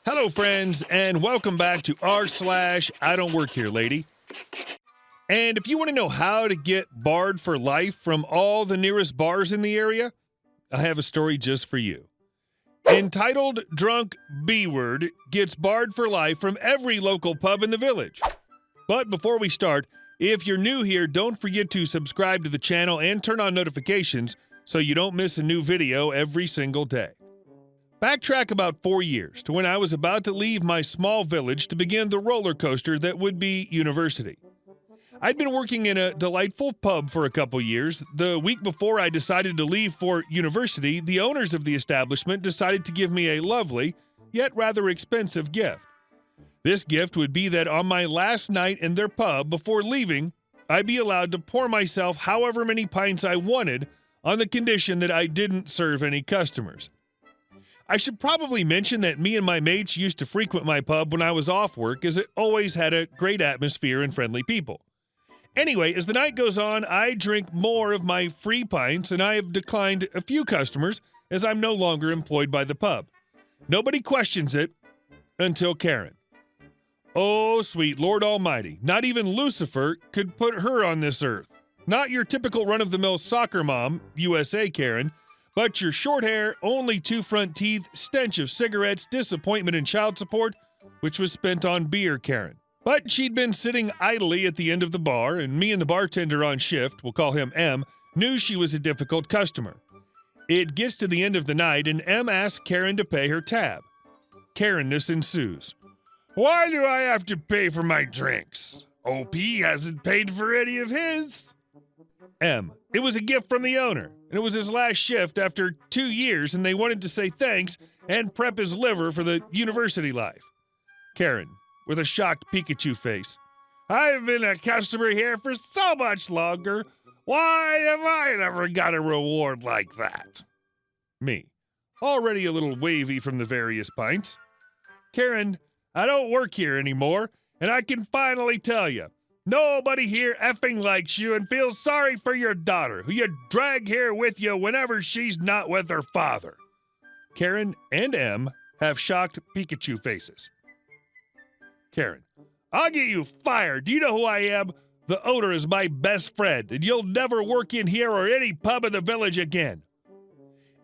Hello, friends, and welcome back to r/IDontWorkHereLady. And if you want to know how to get barred for life from all the nearest bars in the area, I have a story just for you. Entitled Drunk B-Word gets barred for life from every local pub in the village. But before we start, if you're new here, don't forget to subscribe to the channel and turn on notifications so you don't miss a new video every single day. Backtrack about 4 years to when I was about to leave my small village to begin the roller coaster that would be university. I'd been working in a delightful pub for a couple years. The week before I decided to leave for university, the owners of the establishment decided to give me a lovely, yet rather expensive gift. This gift would be that on my last night in their pub before leaving, I'd be allowed to pour myself however many pints I wanted on the condition that I didn't serve any customers. I should probably mention that me and my mates used to frequent my pub when I was off work, as it always had a great atmosphere and friendly people. Anyway, as the night goes on, I drink more of my free pints, and I have declined a few customers as I'm no longer employed by the pub. Nobody questions it until Karen. Oh, sweet Lord Almighty, not even Lucifer could put her on this earth. Not your typical run-of-the-mill soccer mom, USA Karen, but your short hair, only 2 front teeth, stench of cigarettes, disappointment in child support, which was spent on beer Karen. But she'd been sitting idly at the end of the bar, and me and the bartender on shift, we'll call him M, knew she was a difficult customer. It gets to the end of the night, and M asks Karen to pay her tab. Karenness ensues. Why do I have to pay for my drinks? OP hasn't paid for any of his. M, it was a gift from the owner, and it was his last shift after 2 years, and they wanted to say thanks and prep his liver for the university life. Karen, with a shocked Pikachu face. I've been a customer here for so much longer. Why have I never got a reward like that? Me, already a little wavy from the various pints. Karen, I don't work here anymore, and I can finally tell you, nobody here effing likes you and feels sorry for your daughter, who you drag here with you whenever she's not with her father. Karen and M have shocked Pikachu faces. Karen, I'll get you fired. Do you know who I am? The owner is my best friend, and you'll never work in here or any pub in the village again.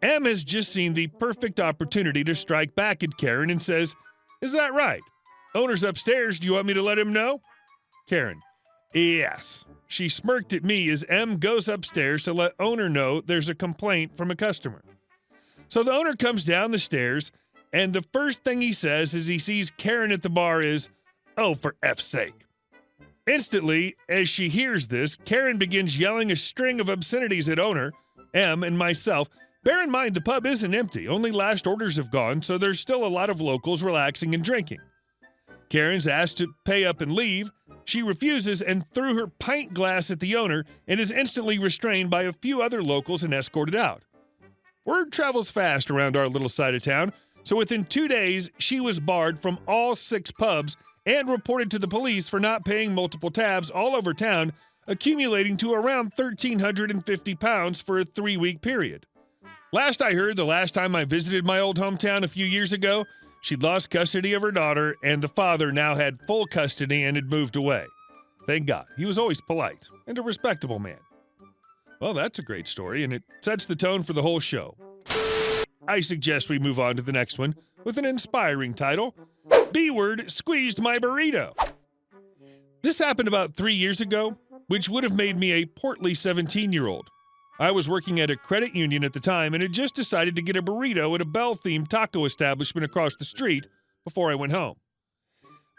M has just seen the perfect opportunity to strike back at Karen and says, Is that right? Owner's upstairs. Do you want me to let him know? Karen, yes. She smirked at me as M goes upstairs to let owner know there's a complaint from a customer. So the owner comes down the stairs, and the first thing he says as he sees Karen at the bar is, oh, for F's sake. Instantly, as she hears this, Karen begins yelling a string of obscenities at owner, M, and myself. Bear in mind, the pub isn't empty. Only last orders have gone, so there's still a lot of locals relaxing and drinking. Karen's asked to pay up and leave. She refuses and threw her pint glass at the owner and is instantly restrained by a few other locals and escorted out. Word travels fast around our little side of town, so within 2 days, she was barred from all 6 pubs and reported to the police for not paying multiple tabs all over town, accumulating to around 1,350 pounds for a 3-week period. Last I heard, the last time I visited my old hometown a few years ago, she'd lost custody of her daughter, and the father now had full custody and had moved away. Thank God. He was always polite and a respectable man. Well, that's a great story, and it sets the tone for the whole show. I suggest we move on to the next one with an inspiring title, B-Word Squeezed My Burrito. This happened about 3 years ago, which would have made me a portly 17-year-old. I was working at a credit union at the time and had just decided to get a burrito at a Bell-themed taco establishment across the street before I went home.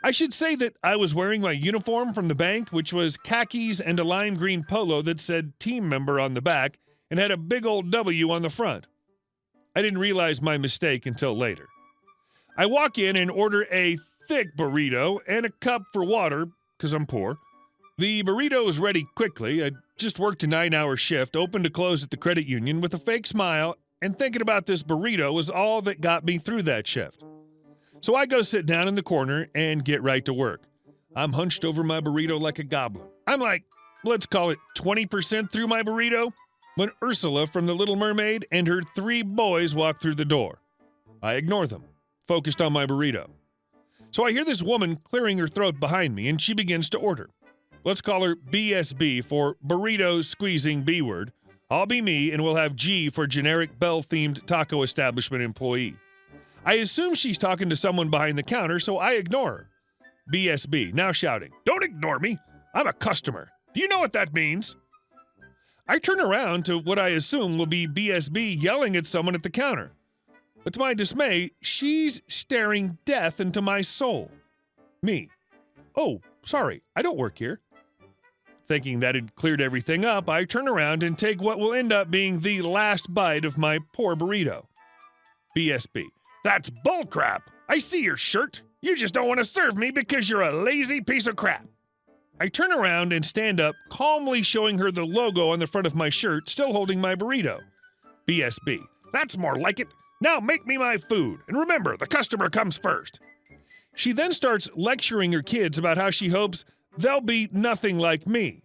I should say that I was wearing my uniform from the bank, which was khakis and a lime green polo that said team member on the back and had a big old W on the front. I didn't realize my mistake until later. I walk in and order a thick burrito and a cup for water, because I'm poor. The burrito was ready quickly. I just worked a 9-hour shift, open to close at the credit union with a fake smile, and thinking about this burrito was all that got me through that shift. So I go sit down in the corner and get right to work. I'm hunched over my burrito like a goblin. I'm like, let's call it 20% through my burrito, when Ursula from The Little Mermaid and her 3 boys walk through the door. I ignore them. focused on my burrito. So I hear this woman clearing her throat behind me, and she begins to order. Let's call her BSB for Burrito Squeezing B-Word. I'll be me, and we'll have G for generic Bell-themed taco establishment employee. I assume she's talking to someone behind the counter, so I ignore her. BSB, now shouting, "Don't ignore me! I'm a customer! Do you know what that means?" I turn around to what I assume will be BSB yelling at someone at the counter. But to my dismay, she's staring death into my soul. Me. "Oh, sorry, I don't work here." Thinking that had cleared everything up, I turn around and take what will end up being the last bite of my poor burrito. BSB. "That's bullcrap! I see your shirt! You just don't want to serve me because you're a lazy piece of crap!" I turn around and stand up, calmly showing her the logo on the front of my shirt, still holding my burrito. BSB. "That's more like it! Now make me my food, and remember, the customer comes first." She then starts lecturing her kids about how she hopes they'll be nothing like me.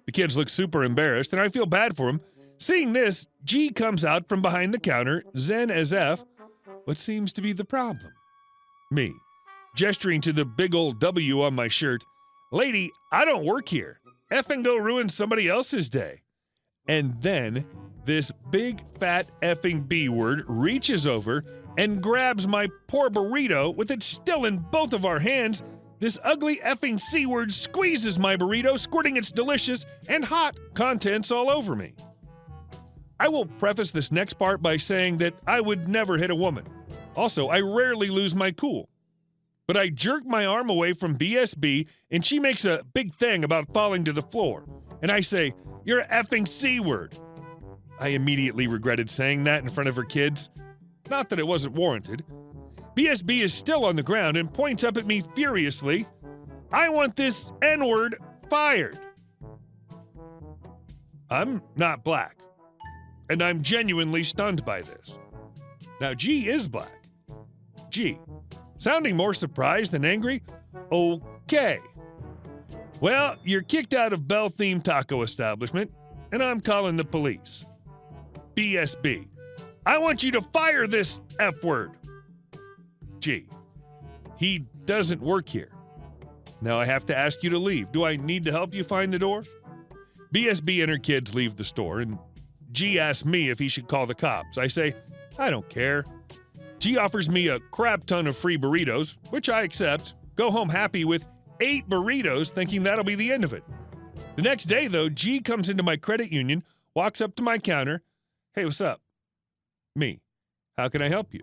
The kids look super embarrassed, and I feel bad for them. Seeing this, G comes out from behind the counter, zen as F. What seems to be the problem? Me, gesturing to the big old W on my shirt. "Lady, I don't work here. Effing go ruin somebody else's day." And then this big fat effing B word reaches over and grabs my poor burrito with it still in both of our hands. This ugly effing C word squeezes my burrito, squirting its delicious and hot contents all over me. I will preface this next part by saying that I would never hit a woman. Also, I rarely lose my cool. But I jerk my arm away from BSB, and she makes a big thing about falling to the floor. And I say, "You're an effing C word." I immediately regretted saying that in front of her kids. Not that it wasn't warranted. BSB is still on the ground and points up at me furiously. "I want this N-word fired." I'm not black, and I'm genuinely stunned by this. Now, G is black. G, sounding more surprised than angry? "Okay. Well, you're kicked out of Bell-themed taco establishment, and I'm calling the police." BSB, "I want you to fire this F-word." G, "He doesn't work here. Now I have to ask you to leave. Do I need to help you find the door?" BSB and her kids leave the store, and G asks me if he should call the cops. I say, "I don't care." G offers me a crap ton of free burritos, which I accept, go home happy with 8 burritos, thinking that'll be the end of it. The next day, though, G comes into my credit union, walks up to my counter. "Hey, what's up?" Me, "How can I help you?"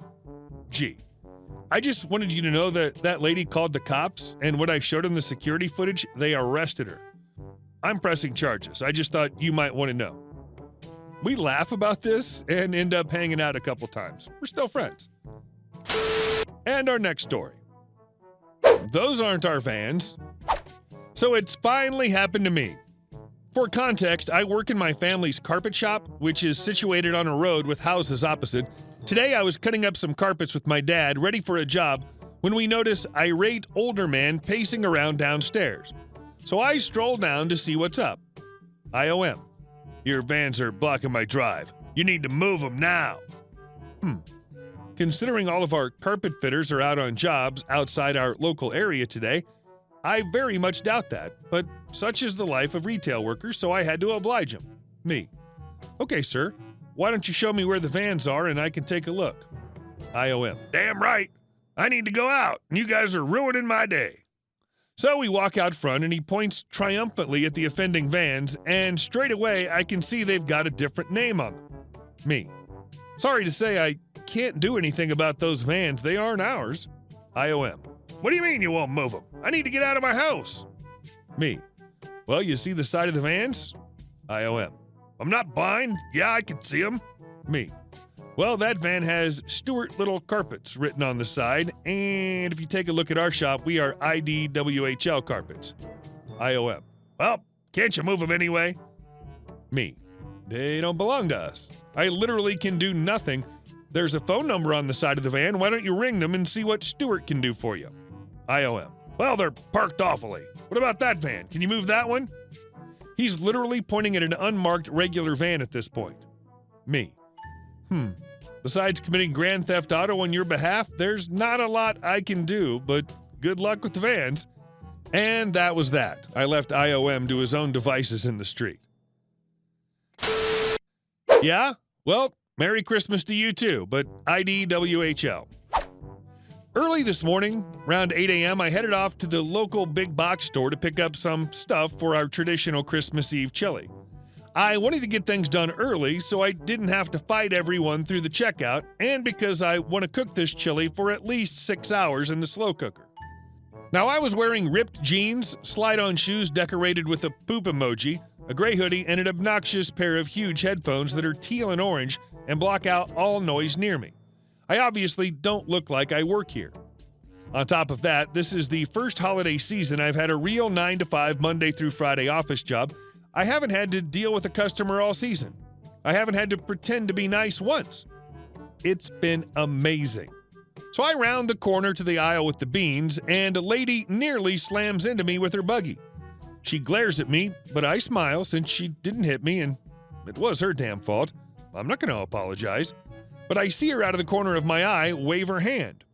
G, "I just wanted you to know that that lady called the cops, and when I showed them the security footage, they arrested her. I'm pressing charges. I just thought you might want to know." We laugh about this and end up hanging out a couple times. We're still friends. And our next story. Those aren't our vans. So it's finally happened to me. For context, I work in my family's carpet shop, which is situated on a road with houses opposite. Today I was cutting up some carpets with my dad, ready for a job, when we notice irate older man pacing around downstairs. So I stroll down to see what's up. IOM, "Your vans are blocking my drive. You need to move them now." Considering all of our carpet fitters are out on jobs outside our local area today, I very much doubt that, but such is the life of retail workers, so I had to oblige him. Me, "Okay, sir, why don't you show me where the vans are and I can take a look?" IOM, "Damn right. I need to go out, and you guys are ruining my day." So we walk out front, and he points triumphantly at the offending vans, and straight away I can see they've got a different name on them. Me, "Sorry to say I can't do anything about those vans. They aren't ours." IOM, "What do you mean you won't move them? I need to get out of my house." Me, "Well, you see the side of the vans?" IOM, "I'm not blind. Yeah, I can see them." Me, "Well, that van has Stuart Little Carpets written on the side, and if you take a look at our shop, we are IDWHL Carpets." IOM, "Well, can't you move them anyway?" Me, "They don't belong to us. I literally can do nothing. There's a phone number on the side of the van. Why don't you ring them and see what Stuart can do for you?" IOM, "Well, they're parked awfully. What about that van? Can you move that one?" He's literally pointing at an unmarked regular van at this point. Me, The Besides committing grand theft auto on your behalf, there's not a lot I can do, but good luck with the vans. And that was that. I left IOM to his own devices in the street. Yeah? Well, Merry Christmas to you too, but IDWHL. Early this morning, around 8 a.m., I headed off to the local big box store to pick up some stuff for our traditional Christmas Eve chili. I wanted to get things done early so I didn't have to fight everyone through the checkout, and because I want to cook this chili for at least 6 hours in the slow cooker. Now, I was wearing ripped jeans, slide-on shoes decorated with a poop emoji, a gray hoodie, and an obnoxious pair of huge headphones that are teal and orange and block out all noise near me. I obviously don't look like I work here. On top of that, this is the first holiday season I've had a real 9-to-5 Monday through Friday office job. I haven't had to deal with a customer all season. I haven't had to pretend to be nice once. It's been amazing. So I round the corner to the aisle with the beans, and a lady nearly slams into me with her buggy. She glares at me, but I smile since she didn't hit me, and it was her damn fault. I'm not going to apologize. But I see her out of the corner of my eye wave her hand.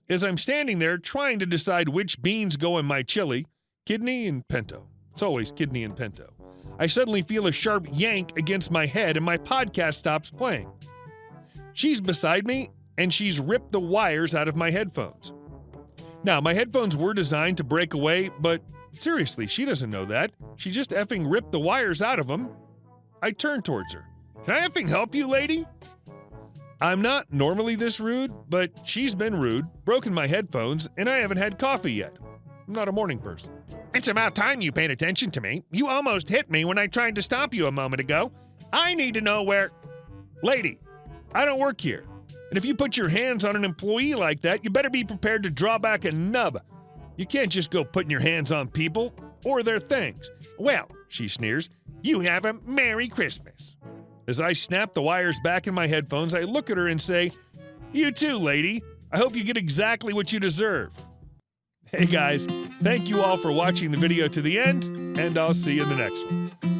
As I'm standing there trying to decide which beans go in my chili, kidney and pinto. It's always kidney and pinto. I suddenly feel a sharp yank against my head and my podcast stops playing. She's beside me, and she's ripped the wires out of my headphones. Now, my headphones were designed to break away, but seriously, she doesn't know that. She just effing ripped the wires out of them. I turn towards her. Can I effing help you, lady? I'm not normally this rude, but she's been rude, broken my headphones, and I haven't had coffee yet. I'm not a morning person. It's about time you paid attention to me. You almost hit me when I tried to stop you a moment ago. I need to know where... Lady, I don't work here. And if you put your hands on an employee like that, you better be prepared to draw back a nub. You can't just go putting your hands on people or their things. Well, she sneers, you have a Merry Christmas. As I snap the wires back in my headphones, I look at her and say, you too, lady. I hope you get exactly what you deserve. Hey guys, thank you all for watching the video to the end, and I'll see you in the next one.